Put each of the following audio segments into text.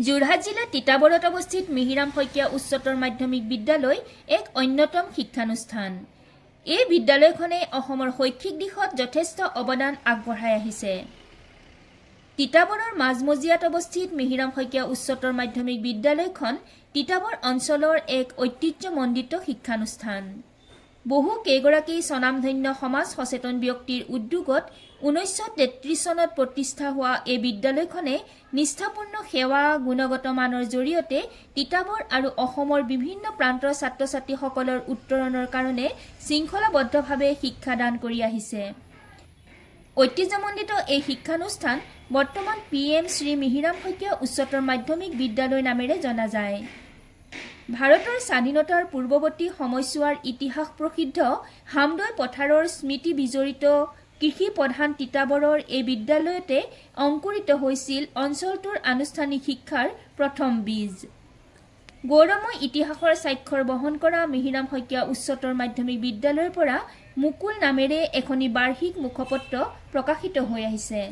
যোৰহাট জিলা তিতাবৰত অৱস্থিত মিহিৰাম শইকীয়া উচ্চতৰ মাধ্যমিক বিদ্যালয় এক অন্যতম শিক্ষানুষ্ঠান। এই বিদ্যালয়খনে অসমৰ শৈক্ষিক দিশত যথেষ্ট অৱদান আগবঢ়াই আহিছে। তিতাবৰৰ মাজমজিয়াত অৱস্থিত মিহিৰাম শইকীয়া উচ্চতৰ মাধ্যমিক বিদ্যালয়খন তিতাবৰ অঞ্চলৰ এক ঐতিহ্যমণ্ডিত শিক্ষানুষ্ঠান। বহু কেইগৰাকী স্বনামধন্য সমাজ সচেতন ব্যক্তিৰ উদ্যোগত 1933 চনত প্ৰতিষ্ঠা হোৱা এই বিদ্যালয়খনে নিষ্ঠাপূৰ্ণ সেৱা গুণগত মানৰ জৰিয়তে তিতাবৰ আৰু অসমৰ বিভিন্ন প্ৰান্তৰ ছাত্ৰ ছাত্ৰীসকলৰ উত্তৰণৰ কাৰণে শৃংখলাবদ্ধভাৱে শিক্ষাদান কৰি আহিছে। ঐতিহ্যমণ্ডিত এই শিক্ষানুষ্ঠান বৰ্তমান PM শ্ৰী মিহিৰাম শইকীয়া উচ্চতৰ মাধ্যমিক বিদ্যালয় নামেৰে জনা যায়। ভাৰতৰ স্বাধীনতাৰ পূৰ্বৱৰ্তী সময়ছোৱাৰ ইতিহাস প্ৰসিদ্ধ হামদৈ পথাৰৰ স্মৃতি বিজড়িত কৃষি প্ৰধান তিতাবৰৰ এই বিদ্যালয়তে অংকুৰিত হৈছিল অঞ্চলটোৰ আনুষ্ঠানিক শিক্ষাৰ প্ৰথম বীজ। গৌৰৱময় ইতিহাসৰ স্বাক্ষৰ বহন কৰা মিহিৰাম শইকীয়া উচ্চতৰ মাধ্যমিক বিদ্যালয়ৰ পৰা মুকুল নামেৰে এখনি বাৰ্ষিক মুখপত্ৰ প্ৰকাশিত হৈ আহিছে।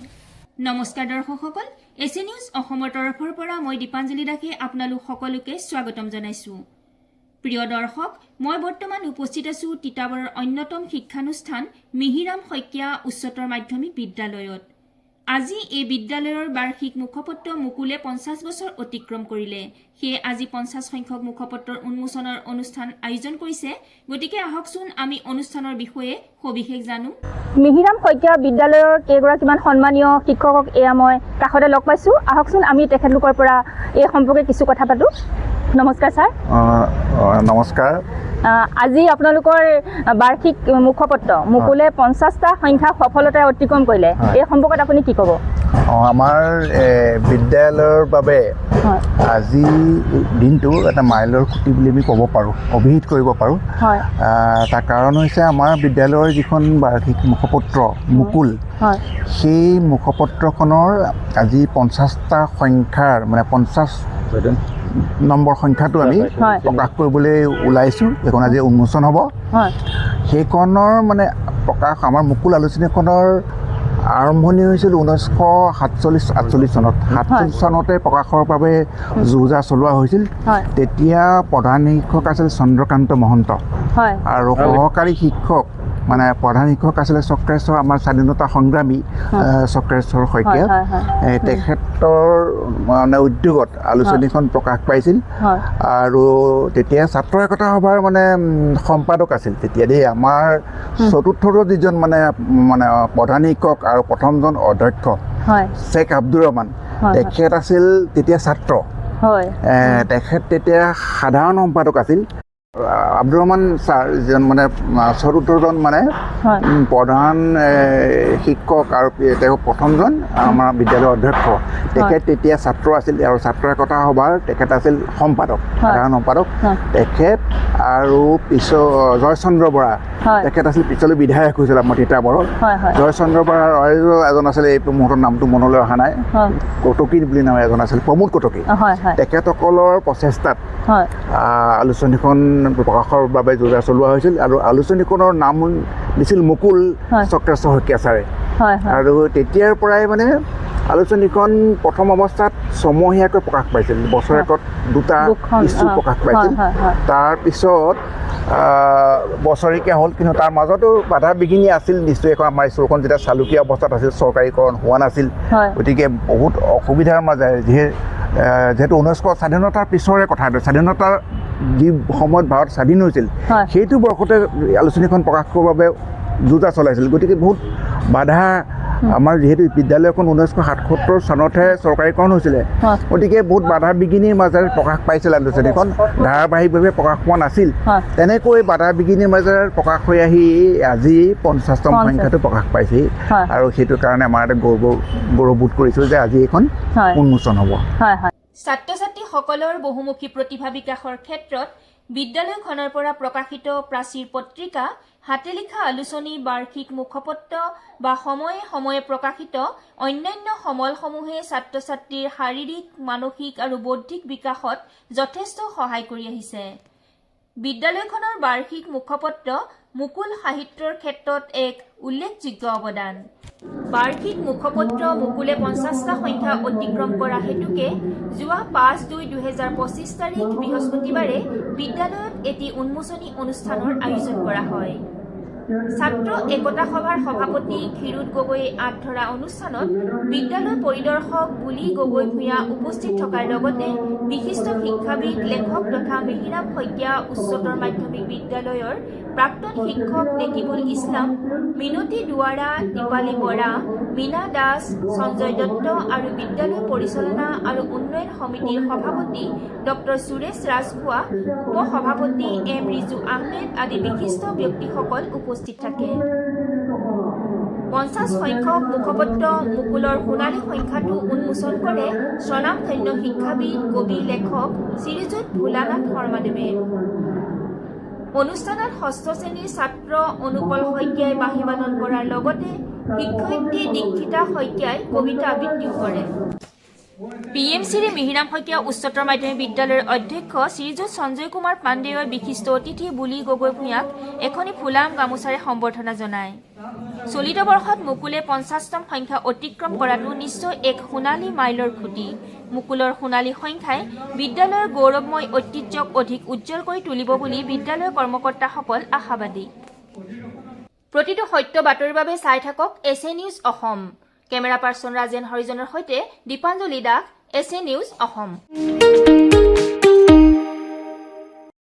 নমস্কাৰ দৰ্শকসকল, এছএ নিউজ অসমৰ তৰফৰ পৰা মই দীপাঞ্জলি দাসে আপোনালোক সকলোকে স্বাগতম জনাইছোঁ। প্ৰিয় দৰ্শক, মই বৰ্তমান উপস্থিত আছোঁ তিতাবৰৰ অন্যতম শিক্ষানুষ্ঠান মিহিৰাম শইকীয়া উচ্চতৰ মাধ্যমিক বিদ্যালয়ত। আজি এই বিদ্যালয়ৰ বাৰ্ষিক মুখপত্ৰ মুকুলে 50 বছৰ অতিক্ৰম কৰিলে। সেয়ে আজি 50 সংখ্যক মুখপত্ৰৰ উন্মোচনৰ অনুষ্ঠান আয়োজন কৰিছে। গতিকে আহকচোন আমি অনুষ্ঠানৰ বিষয়ে সবিশেষ জানো। মিহিৰাম শইকীয়া বিদ্যালয়ৰ কেইগৰাকীমান সন্মানীয় শিক্ষকক এয়া মই কাষতে লগ পাইছোঁ। আহকচোন আমি তেখেতলোকৰ পৰা এই সম্পৰ্কে কিছু কথা পাতোঁ। নমস্কাৰ ছাৰ। নমস্কাৰ। আজি আপোনালোকৰ বাৰ্ষিক মুখপত্ৰ মুকুলে 50টা সংখ্যা সফলতাৰে অতিক্ৰম কৰিলে, এই সম্পৰ্কত আপুনি কি ক'ব? আমাৰ বিদ্যালয়ৰ বাবে আজি দিনটো এটা মাইলৰ খুঁটি বুলি আমি ক'ব পাৰোঁ, অভিহিত কৰিব পাৰোঁ। তাৰ কাৰণ হৈছে আমাৰ বিদ্যালয়ৰ যিখন বাৰ্ষিক মুখপত্ৰ মুকুল, সেই মুখপত্ৰখনৰ আজি 50টা সংখ্যাৰ মানে 50 নম্বৰ সংখ্যাটো আমি প্ৰকাশ কৰিবলৈ ওলাইছোঁ। সেইখন আজি উন্মোচন হ'ব। সেইখনৰ মানে প্ৰকাশ আমাৰ মুকুল আলোচনীখনৰ আৰম্ভণি হৈছিল 1947-48 চনত। 47 চনতে প্ৰকাশৰ বাবে যো-জা চলোৱা হৈছিল। তেতিয়া প্ৰধান শিক্ষক আছিল চন্দ্ৰকান্ত মহন্ত আৰু সহকাৰী শিক্ষক মানে প্ৰধান শিক্ষক আছিলে চক্ৰেশ্বৰ, আমাৰ স্বাধীনতা সংগ্ৰামী চক্ৰেশ্বৰ শইকীয়া। তেখেতৰ মানে উদ্যোগত আলোচনীখন প্ৰকাশ পাইছিল। আৰু তেতিয়া ছাত্ৰ একতা সভাৰ মানে সম্পাদক আছিল তেতিয়া দেই আমাৰ চতুৰ্থৰ যিজন মানে প্ৰধান শিক্ষক আৰু প্ৰথমজন অধ্যক্ষ শ্বেখ আব্দুৰ ৰহমান, তেখেত আছিল তেতিয়া ছাত্ৰ। তেখেত তেতিয়া সাধাৰণ সম্পাদক আছিল। আব্দুৰ ৰহমান ছাৰ যিজন মানে চতুৰ্থজন মানে প্ৰধান শিক্ষক আৰু তেওঁ প্ৰথমজন আমাৰ বিদ্যালয়ৰ অধ্যক্ষ, তেখেত তেতিয়া ছাত্ৰ আছিল আৰু ছাত্ৰ একতা সভাৰ তেখেত আছিল সম্পাদক, সাধাৰণ সম্পাদক তেখেত। আৰু জয়চন্দ্ৰ বৰা, তেখেত আছিল পিছলৈ বিধায়ক হৈছিল আমাৰ তিতাবৰৰ। জয়চন্দ্ৰ বৰাৰ এজন আছিলে, এই মুহূৰ্তত নামটো মনলৈ অহা নাই, কটকী বুলি নাম এজন আছিল, প্ৰমোদ কটকী। তেখেতসকলৰ প্ৰচেষ্টাত আলোচনীখন প্ৰকাশৰ বাবে যো-জা চলোৱা হৈছিল আৰু আলোচনীখনৰ নাম দিছিল মুকুল চক্ৰেশ্বৰ শইকীয়া ছাৰে। আৰু তেতিয়াৰ পৰাই মানে আলোচনীখন প্ৰথম অৱস্থাত ছমহীয়াকৈ প্ৰকাশ পাইছিল, বছৰেকত 2টা ইছ্যু প্ৰকাশ পাইছিল। তাৰপিছত বছৰেকীয়া হ'ল, কিন্তু তাৰ মাজতো বাধা বিঘিনি আছিল নিশ্চয়। এখন আমাৰ স্কুলখন যেতিয়া চালুকীয়া অৱস্থাত আছিল, চৰকাৰীকৰণ হোৱা নাছিল, গতিকে বহুত অসুবিধাৰ মাজেৰে যিহেতু 1900 স্বাধীনতাৰ পিছৰে কথা, স্বাধীনতাৰ যি সময়ত ভাৰত স্বাধীন হৈছিল সেইটো বৰ্ষতে আলোচনীখন প্ৰকাশ কৰাৰ বাবে যো-জা চলাইছিল। গতিকে বহুত বাধা, আমাৰ যিহেতু বিদ্যালয়খন 1977 চনতহে চৰকাৰীকৰণ হৈছিলে, গতিকে বহুত বাধা বিঘিনিৰ মাজেৰে প্ৰকাশ পাইছিল আলোচনীখন, ধাৰাবাহিকভাৱে প্ৰকাশ পোৱা নাছিল। তেনেকৈ বাধা বিঘিনিৰ মাজেৰে প্ৰকাশ হৈ আহি আজি 50তম সংখ্যাটো প্ৰকাশ পাইছে। আৰু সেইটো কাৰণে আমাৰ এটা গৌৰৱবোধ কৰিছোঁ যে আজি এইখন উন্মোচন হ'ব। ছাত্ৰ ছাত্ৰীসকলৰ বহুমুখী প্ৰতিভা বিকাশৰ ক্ষেত্ৰত বিদ্যালয়খনৰ পৰা প্ৰকাশিত প্ৰাচীৰ পত্ৰিকা, হাতে লিখা আলোচনী, বাৰ্ষিক মুখপত্ৰ বা সময়ে সময়ে প্ৰকাশিত অন্যান্য সমলসমূহে ছাত্ৰ ছাত্ৰীৰ শাৰীৰিক, মানসিক আৰু বৌদ্ধিক বিকাশত যথেষ্ট সহায় কৰি আহিছে। বিদ্যালয়খনৰ বাৰ্ষিক মুখপত্ৰ মুকুল সাহিত্যৰ ক্ষেত্ৰত এক উল্লেখযোগ্য অৱদান। বাৰ্ষিক মুখপত্ৰ মুকুলে 50টা সংখ্যা অতিক্ৰম কৰা হেতুকে যোৱা 5/2/2025 তাৰিখ বৃহস্পতিবাৰে বিদ্যালয়ত এটি উন্মোচনী অনুষ্ঠানৰ আয়োজন কৰা হয়। ছাত্ৰ একতা সভাৰ সভাপতি ক্ষীৰোদ গগৈয়ে আঁত ধৰা অনুষ্ঠানত বিদ্যালয় পৰিদৰ্শক বুলি গগৈ ভূঞা উপস্থিত থকাৰ লগতে বিশিষ্ট শিক্ষাবিদ লেখক তথা মেহিৰাম শইকীয়া উচ্চতৰ মাধ্যমিক বিদ্যালয়ৰ প্ৰাক্তন শিক্ষক নেকিবুল ইছলাম, মিনতী দুৱাৰা, দীপালী বৰা, মীনা দাস, সঞ্জয় দত্ত আৰু বিদ্যালয় পৰিচালনা আৰু উন্নয়ন সমিতিৰ সভাপতি ডক্টৰ সুৰেশ ৰাজখোৱা, উপসভাপতি এম ৰিজু আহমেদ আদি বিশিষ্ট ব্যক্তিসকল উপস্থিত থাকে। 50 সংখ্যক মুখপত্ৰ মুকুলৰ সোণালী সংখ্যাটো উন্মোচন কৰে স্বনামধন্য শিক্ষাবিদ, কবি, লেখক শ্ৰীযুত ভোলানাথ শৰ্মাদেৱে। অনুষ্ঠানত ষষ্ঠ শ্ৰেণীৰ ছাত্ৰ অনুপল শইকীয়াই বাঁহী বাদন কৰাৰ লগতে শিক্ষয়িত্ৰী দীক্ষিতা শইকীয়াই কবিতা আবৃত্তিও কৰে। PMশ্ৰী মিহিৰাম শইকীয়া উচ্চতৰ মাধ্যমিক বিদ্যালয়ৰ অধ্যক্ষ শ্ৰীযুত সঞ্জয় কুমাৰ পাণ্ডেয়ই বিশিষ্ট অতিথি বুলি গগৈ ভূঞাক এখনি ফুলাম গামোচাৰে সম্বৰ্ধনা জনায়। চলিত বৰ্ষত মুকুলে 50তম সংখ্যা অতিক্ৰম কৰাটো নিশ্চয় এক সোণালী মাইলৰ খুঁটি। মুকুলৰ সোণালী সংখ্যাই বিদ্যালয়ৰ গৌৰৱময় ঐতিহ্যক অধিক উজ্জ্বল কৰি তুলিব বুলি বিদ্যালয়ৰ কৰ্মকৰ্তাসকল আশাবাদী। প্ৰতিটো সত্য বাতৰিৰ বাবে চাই থাকক SA news Assam. Camera person Rajen হৰিজনৰ সৈতে দীপাঞ্জলি দাস, SA নিউজ অসম।